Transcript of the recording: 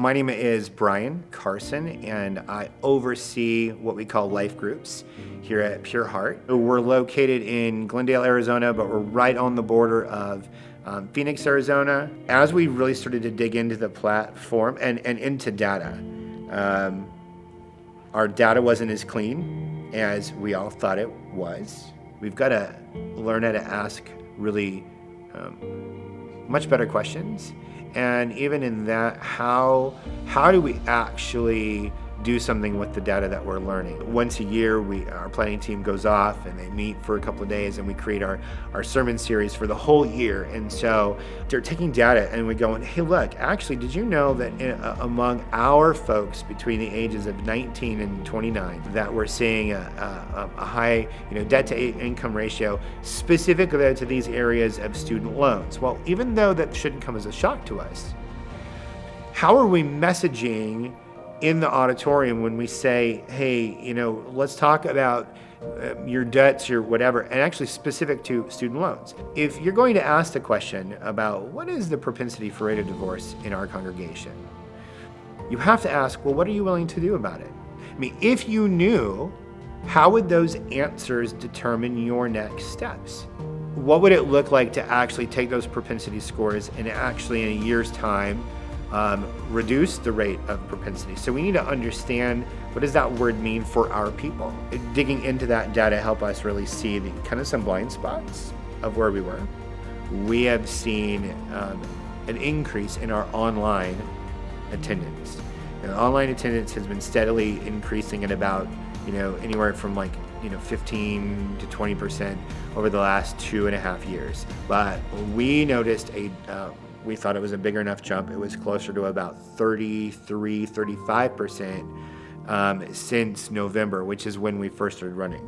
My name is Brian Carson, and I oversee what we call life groups here at Pure Heart. We're located in Glendale, Arizona, but we're right on the border of Phoenix, Arizona. As we really started to dig into the platform and into data, our data wasn't as clean as we all thought it was. We've got to learn how to ask really much better questions. And even in that, how do we actually do something with the data that we're learning? Once a year, our planning team goes off and they meet for a couple of days and we create our sermon series for the whole year. And so they're taking data and we go, hey, look, actually, did you know that among our folks between the ages of 19 and 29, that we're seeing a high debt to income ratio specifically to these areas of student loans? Well, even though that shouldn't come as a shock to us, how are we messaging in the auditorium when we say, hey, let's talk about your debts, your whatever, and actually specific to student loans? If you're going to ask the question about what is the propensity for rate of divorce in our congregation, you have to ask, well, what are you willing to do about it? I mean, if you knew, how would those answers determine your next steps? What would it look like to actually take those propensity scores and actually in a year's time reduce the rate of propensity? So we need to understand, what does that word mean for our people? Digging into that data help us really see the kind of some blind spots of where we were. We have seen an increase in our online attendance. And online attendance has been steadily increasing at about anywhere from 15 to 20% over the last 2.5 years. But we noticed we thought it was a bigger enough jump. It was closer to about 33, 35% since November, which is when we first started running.